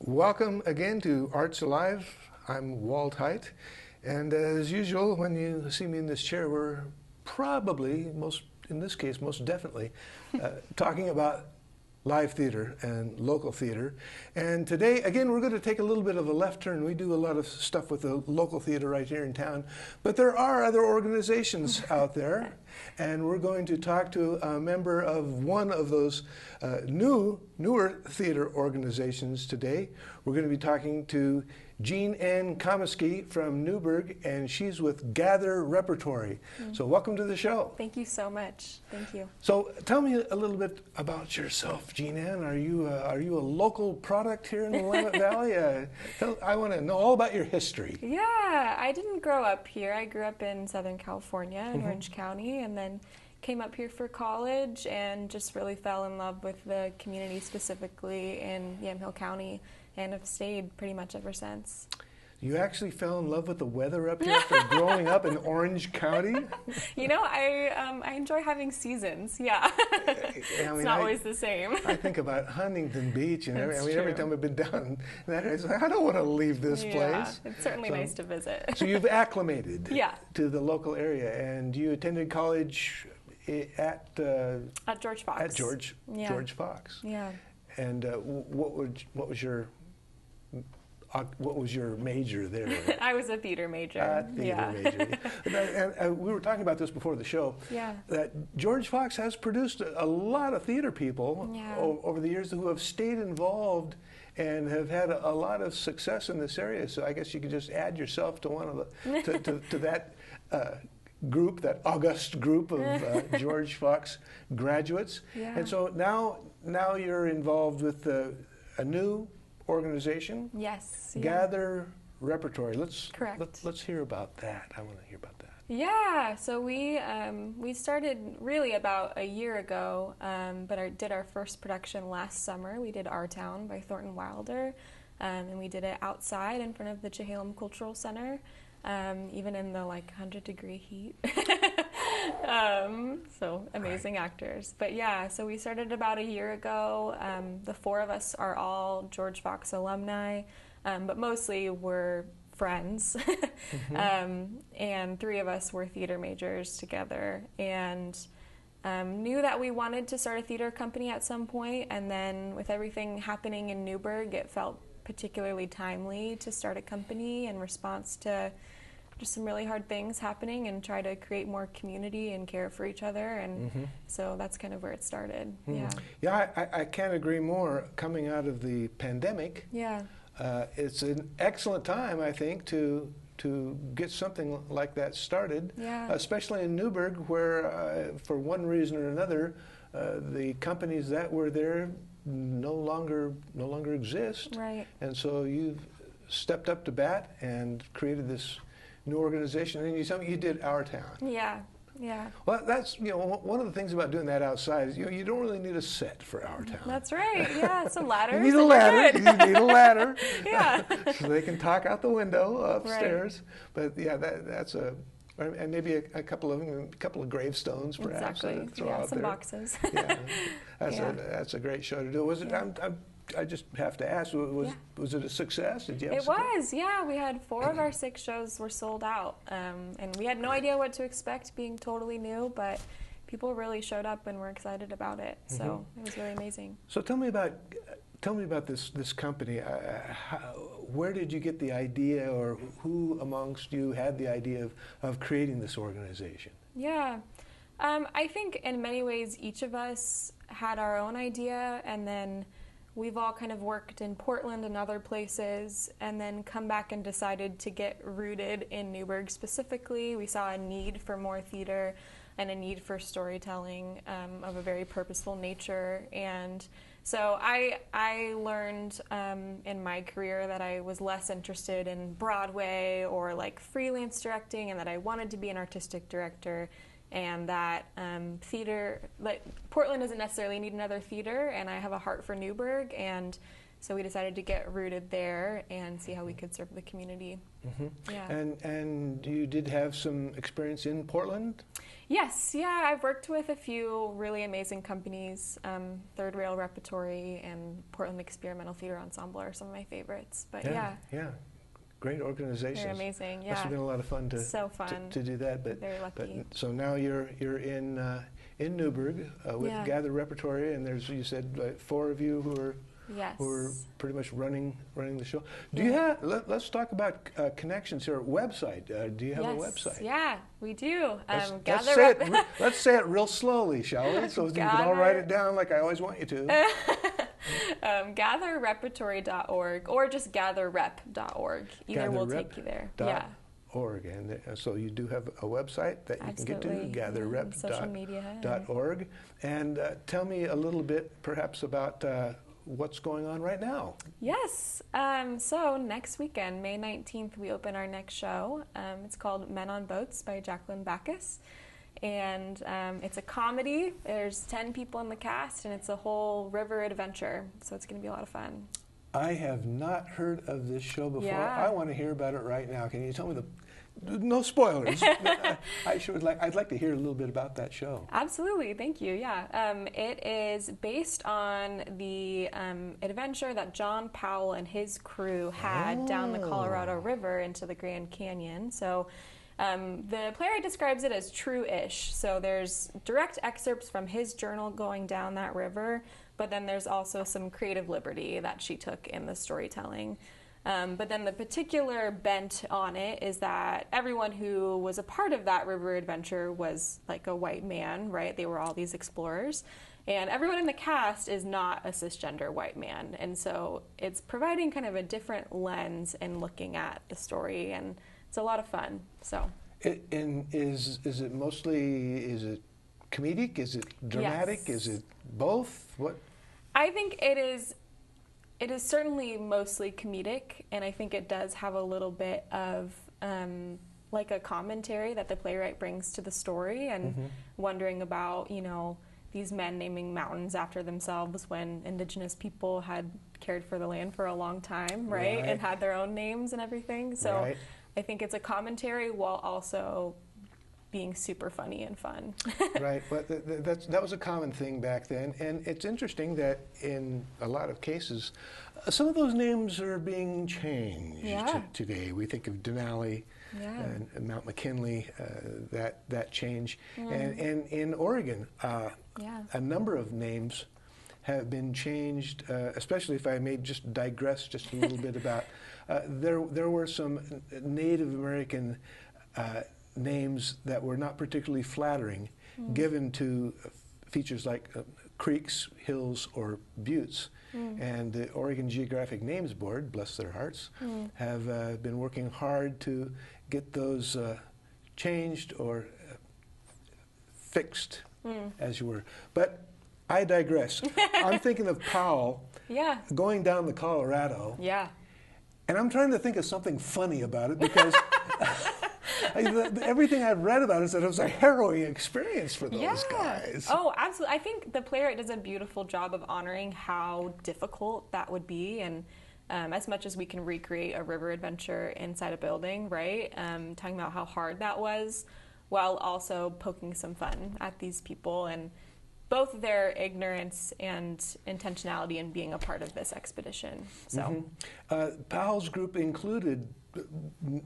Welcome again to Arts Alive. I'm Walt Haight, and as usual, when you see me in this chair, we're probably, in this case, most definitely, talking about live theater and local theater. And today, again, we're going to take a little bit of a left turn. We do a lot of stuff with the local theater right here in town, but there are other organizations out there, and we're going to talk to a member of one of those newer theater organizations today. We're going to be talking to JeanneAnn Comisky from Newburgh, and she's with Gather Repertory. So welcome to the show. Thank you so much. Thank you. So tell me a little bit about yourself, JeanneAnn. Are you a local product here in the Willamette Valley? I want to know all about your history. Yeah, I didn't grow up here. I grew up in Southern California, in Orange County, and then came up here for college and just really fell in love with the community, specifically in Yamhill County, and have stayed pretty much ever since. You actually fell in love with the weather up here after growing up in Orange County? You know, I enjoy having seasons, yeah. It's not always the same. I think about Huntington Beach, and every time I've been down that, it's like, I don't want to leave this place. It's certainly nice to visit. So you've acclimated Yeah. to the local area, and you attended college at George Fox. At George Fox. Yeah. And what was your major there? I was a theater major. Major. And we were talking about this before the show. Yeah. That George Fox has produced a lot of theater people over the years who have stayed involved and have had a lot of success in this area. So I guess you could just add yourself to one of the to that group, that august group of George Fox graduates. Yeah. And so now you're involved with a new organization. Yes. Gather Repertory. Correct. Let's hear about that. I want to hear about that. Yeah. So we started really about a year ago, but did our first production last summer. We did Our Town by Thornton Wilder, and we did it outside in front of the Chehalem Cultural Center, even in the 100-degree heat. So amazing actors. But yeah, so we started about a year ago. The four of us are all George Fox alumni, but mostly we're friends. And three of us were theater majors together, and knew that we wanted to start a theater company at some point. And then with everything happening in Newburgh, it felt particularly timely to start a company in response to just some really hard things happening, and try to create more community and care for each other. And so that's kind of where it started. Yeah, I can't agree more. Coming out of the pandemic, it's an excellent time, I think, to get something like that started, especially in Newburgh, where for one reason or another, the companies that were there no longer exist. Right. And so you've stepped up to bat and created this new organization, and you did Our Town. Yeah. Well, that's one of the things about doing that outside is you don't really need a set for Our Town. That's right. Yeah, some ladders. You need a ladder. You need a ladder. Yeah. So they can talk out the window upstairs. Right. But yeah, that's and maybe a couple of gravestones perhaps. Exactly. Throw out some there. boxes. Yeah, that's a great show to do. Was it? I just have to ask, was it a success? Did you have success? Was, yeah. We had 4 of our 6 shows were sold out, and we had no idea what to expect being totally new, but people really showed up and were excited about it, so it was really amazing. So tell me about this company. Where did you get the idea, or who amongst you had the idea of creating this organization? Yeah. I think in many ways each of us had our own idea, and then we've all kind of worked in Portland and other places, and then come back and decided to get rooted in Newburgh specifically. We saw a need for more theater and a need for storytelling of a very purposeful nature. And so I learned in my career that I was less interested in Broadway or freelance directing, and that I wanted to be an artistic director, and that theater, Portland doesn't necessarily need another theater, and I have a heart for Newburgh, and So we decided to get rooted there and see how we could serve the community. Yeah. And you did have some experience in Portland? Yes, yeah, I've worked with a few really amazing companies. Third Rail Repertory and Portland Experimental Theater Ensemble are some of my favorites. But yeah. Great organizations. They're amazing. Yeah. Must have been a lot of fun to do that. But very lucky. So now you're in Newburgh with Gather Repertory, and there's, you said, 4 of you who are pretty much running the show. Do you have? Let's talk about connections here. Website. Do you have a website? Yeah, we do. Let's say it real slowly, shall we? So you can all write it down like I always want you to. GatherRepertory.org or just GatherRep.org. Either will take you there. Yeah. .org, and so you do have a website that you can get to, GatherRep.org. And tell me a little bit, perhaps, about what's going on right now. Yes. So next weekend, May 19th, we open our next show. It's called Men on Boats by Jacqueline Backus. And it's a comedy. There's 10 people in the cast, and it's a whole river adventure. So it's going to be a lot of fun. I have not heard of this show before. Yeah. I want to hear about it right now. Can you tell me no spoilers. I'd like to hear a little bit about that show. Absolutely, thank you. Yeah, it is based on the adventure that John Powell and his crew had down the Colorado River into the Grand Canyon. So the playwright describes it as true-ish. So there's direct excerpts from his journal going down that river, but then there's also some creative liberty that she took in the storytelling. But then the particular bent on it is that everyone who was a part of that river adventure was like a white man, right? They were all these explorers. And everyone in the cast is not a cisgender white man. And so it's providing kind of a different lens in looking at the story, and it's a lot of fun. So. Is it comedic? Is it dramatic? Yes. Is it both? What? I think it is certainly mostly comedic, and I think it does have a little bit of like a commentary that the playwright brings to the story, and wondering about, these men naming mountains after themselves when indigenous people had cared for the land for a long time, right? And had their own names and everything. So I think it's a commentary while also being super funny and fun. Right, but that was a common thing back then, and it's interesting that in a lot of cases, some of those names are being changed today. We think of Denali and Mount McKinley, that change, and in Oregon, a number of names have been changed, especially if I may just digress just a little bit about, there were some Native American names that were not particularly flattering given to features like creeks, hills, or buttes. And the Oregon Geographic Names Board, bless their hearts, have been working hard to get those changed or fixed, as you were. But I digress. I'm thinking of Powell going down the Colorado. And I'm trying to think of something funny about it, because everything I've read about is that it was a harrowing experience for those guys. Oh, absolutely. I think the playwright does a beautiful job of honoring how difficult that would be, and as much as we can recreate a river adventure inside a building, right? Talking about how hard that was, while also poking some fun at these people, and both their ignorance and intentionality in being a part of this expedition. So, Powell's group included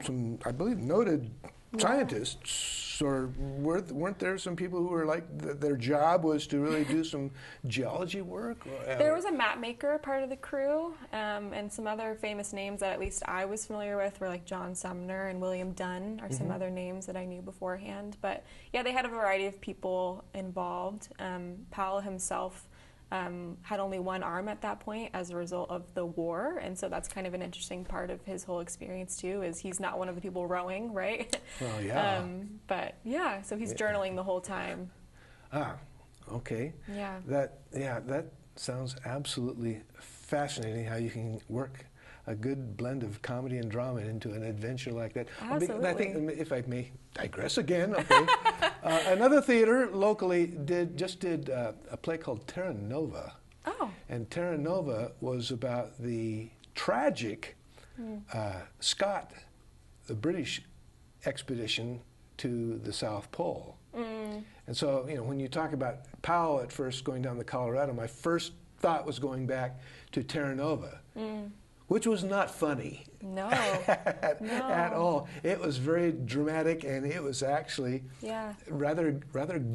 some, I believe, noted scientists, or weren't there some people who were like, their job was to really do some geology work? There was a map maker part of the crew, and some other famous names that at least I was familiar with were like John Sumner and William Dunn, are some other names that I knew beforehand. But yeah, they had a variety of people involved. Powell himself had only one arm at that point as a result of the war, and so that's kind of an interesting part of his whole experience too, is he's not one of the people rowing, right? Well, yeah. But yeah, so he's journaling the whole time. Ah, okay. Yeah. That sounds absolutely fascinating, how you can work a good blend of comedy and drama into an adventure like that. Absolutely. I think, if I may digress again, okay. Another theater locally just did a play called Terra Nova. Oh. And Terra Nova was about the tragic Scott, the British expedition to the South Pole. And so, you know, when you talk about Powell at first going down the Colorado, my first thought was going back to Terra Nova, which was not funny. No. At all. It was very dramatic, and it was actually rather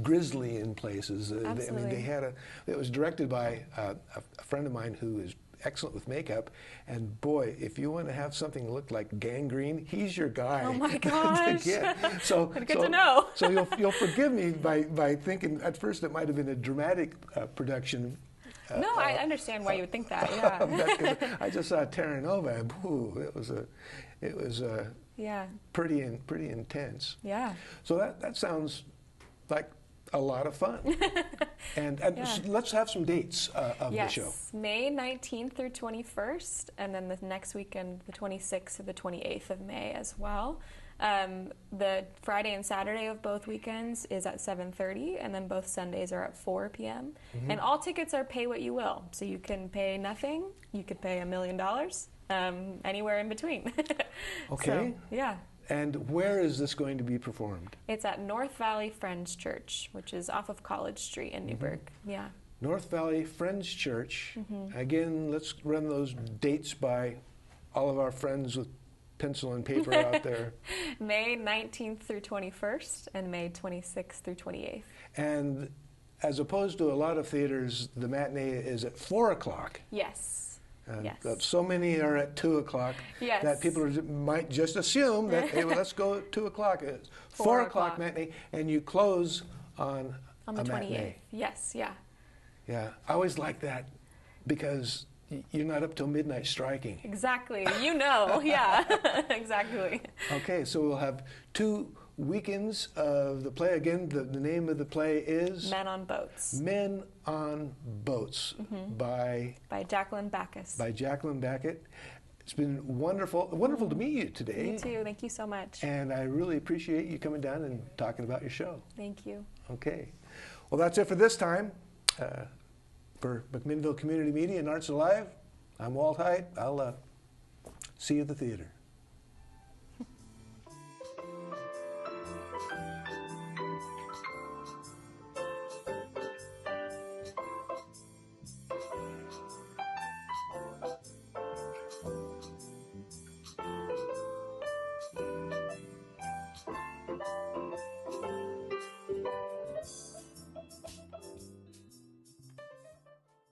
grisly in places. I mean, it was directed by a friend of mine who is excellent with makeup, and boy, if you want to have something that looked like gangrene, he's your guy. Oh my gosh! So good to know. So you'll forgive me by thinking at first it might have been a dramatic production. No, I understand why you would think that. Yeah. I just saw Terra Nova, and it was pretty intense. Yeah. So that sounds like a lot of fun. and let's have some dates of the show. May 19th through 21st, and then the next weekend, the 26th through the 28th of May as well. The Friday and Saturday of both weekends is at 7:30, and then both Sundays are at 4 p.m. And all tickets are pay what you will. So you can pay nothing, you could pay $1 million, anywhere in between. Okay. So, yeah. And where is this going to be performed? It's at North Valley Friends Church, which is off of College Street in Newburgh. Yeah. North Valley Friends Church. Again, let's run those dates by all of our friends with pencil and paper out there. May 19th through 21st and May 26th through 28th. And as opposed to a lot of theaters, the matinee is at 4 o'clock. Yes. Yes. So many are at 2 o'clock that people might just assume that, hey, well, let's go at 2 o'clock. It's 4 o'clock matinee, and you close on the 28th. Matinee. Yes, yeah. Yeah, I always like that because you're not up till midnight striking. Exactly. You know, yeah, exactly. Okay, so we'll have 2 weekends of the play. Again, the name of the play is? Men on Boats. Men on Boats by Jacqueline Backus. By Jacqueline Backus. It's been wonderful to meet you today. Me too. Thank you so much. And I really appreciate you coming down and talking about your show. Thank you. Okay. Well, that's it for this time. For McMinnville Community Media and Arts Alive, I'm Walt Haight. I'll see you at the theater.